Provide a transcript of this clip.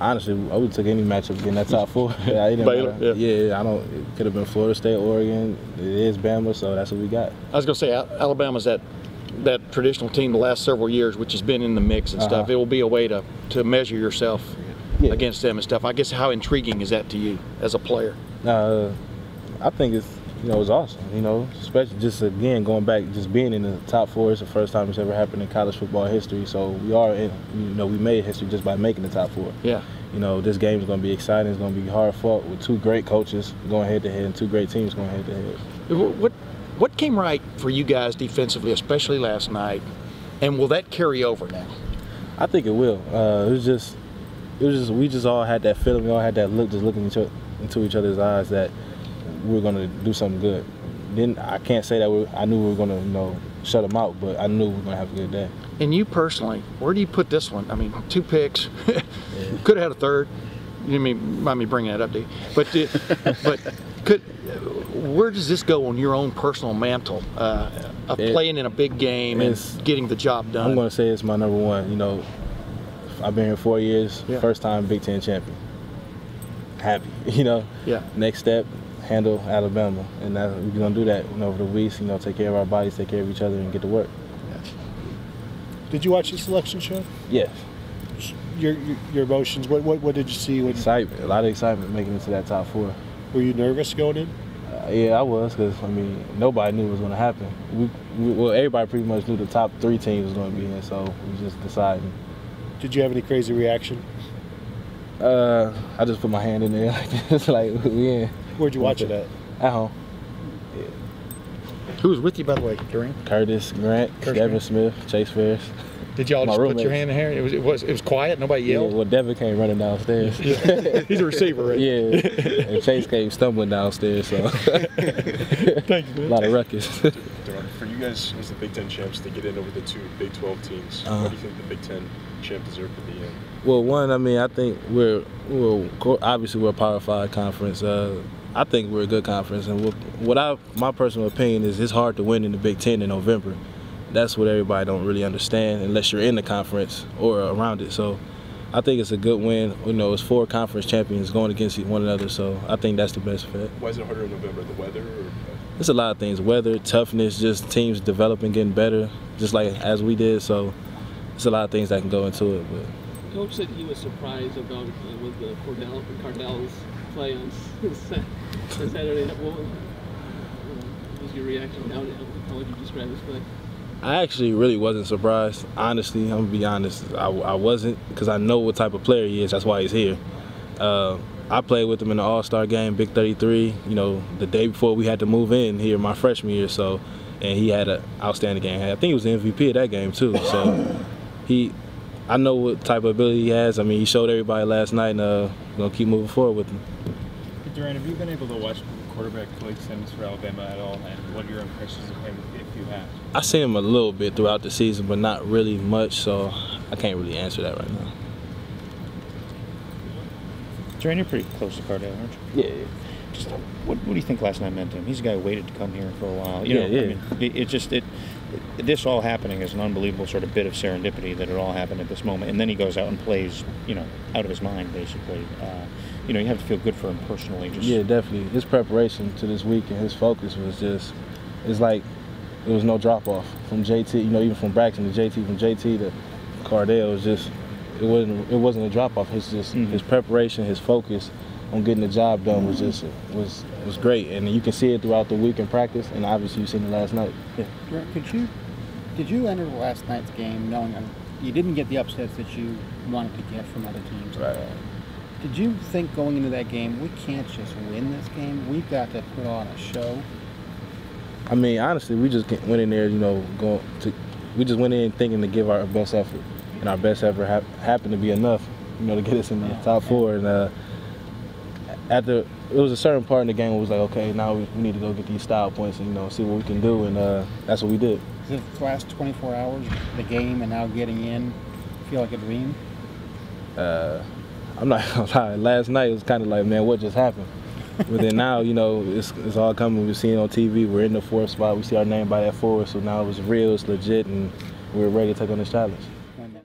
Honestly, I would take any matchup getting that top 4. Baylor, yeah, I don't. It could have been Florida State, Oregon. It is Bama, so that's what we got. I was going to say Alabama's that traditional team the last several years, which has been in the mix and stuff. It will be a way to measure yourself against them and stuff. I guess how intriguing is that to you as a player? I think it's it's awesome. Especially just again going back, just being in the top 4 is the first time it's ever happened in college football history. So we are in, we made history just by making the top 4. Yeah. This game is going to be exciting. It's going to be hard fought with 2 great coaches going head to head and 2 great teams going head to head. What came right for you guys defensively, especially last night, and will that carry over now? I think it will. We just all had that feeling. We all had that look, just looking into each other's eyes that we were going to do something good. Then I can't say that I knew we were going to shut them out, but I knew we were going to have a good day. And you personally, where do you put this one? I mean, 2 picks, could have had a third. You mind me bringing that up, dude? But where does this go on your own personal mantle of playing in a big game and getting the job done? I'm going to say it's my number 1. I've been here 4 years, first time Big Ten champion. Happy, Yeah. Next step, handle Alabama, and we're going to do that over the weeks. Take care of our bodies, take care of each other, and get to work. Did you watch the selection show? Yes. Your emotions. What did you see? Excitement. A lot of excitement making it to that top 4. Were you nervous going in? Yeah, I was, because nobody knew what was going to happen. Well, everybody pretty much knew the top 3 teams was going to be in, so we just decided. Did you have any crazy reaction? I just put my hand in there like this, like we in. Where'd you watch it at? At home. Yeah. Who was with you, by the way, Doran? Curtis Grant, Devin Smith, Chase Ferris. Did y'all just put your hand in here? It was quiet. Nobody yelled. Yeah, well, Devin came running downstairs. He's a receiver, right? Yeah, and Chase came stumbling downstairs. So thank you, man. A lot of ruckus. Doran, for you guys as the Big Ten champs to get in over the 2 Big 12 teams, what do you think the Big Ten champ deserved to be in? Well, one, I think obviously we're a Power 5 conference. I think we're a good conference, and my personal opinion is it's hard to win in the Big Ten in November. That's what everybody don't really understand unless you're in the conference or around it. So I think it's a good win. It's 4 conference champions going against one another, so I think that's the best fit. Why is it harder in November? The weather? It's a lot of things. Weather, toughness, just teams developing, getting better, just like as we did. So it's a lot of things that can go into it. But Coach said he was surprised about with the Cardell's play on Saturday. What was your reaction? How would you describe his play? I actually really wasn't surprised. Honestly, I'm going to be honest. I wasn't, because I know what type of player he is. That's why he's here. I played with him in the All-Star game, Big 33, the day before we had to move in here my freshman year. So, and he had an outstanding game. I think he was the MVP of that game, too. So I know what type of ability he has. He showed everybody last night, and we're going to keep moving forward with him. Doran, have you been able to watch quarterback Clay Sims for Alabama at all, and what are your impressions of him, if you have? I've seen him a little bit throughout the season, but not really much, so I can't really answer that right now. Doran, you're pretty close to Cardell, aren't you? Yeah. Just what do you think last night meant to him? He's a guy who waited to come here for a while. This all happening is an unbelievable sort of bit of serendipity that it all happened at this moment, and then he goes out and plays, out of his mind, basically. You have to feel good for him personally. Yeah, definitely. His preparation to this week and his focus was it's like there was no drop off from JT. Even from Braxton to JT, from JT to Cardell, it wasn't a drop off. It's just his preparation, his focus on getting the job done was great, and you can see it throughout the week in practice, and obviously you've seen it last night. Yeah. Did you enter last night's game knowing you didn't get the upsets that you wanted to get from other teams? Right. Did you think going into that game, we can't just win this game? We've got to put on a show? Honestly, we just went in there, we just went in thinking to give our best effort, and our best effort happened to be enough, to get us in the top 4. And it was a certain part in the game where it was like, okay, now we need to go get these style points and see what we can do, and that's what we did. Is it the last 24 hours, the game, and now getting in, feel like a dream? I'm not gonna lie. Last night it was kind of like, man, what just happened? But then now, it's all coming. We're seeing on TV. We're in the 4th spot. We see our name by that 4. So now it's real, it's legit, and we're ready to take on this challenge.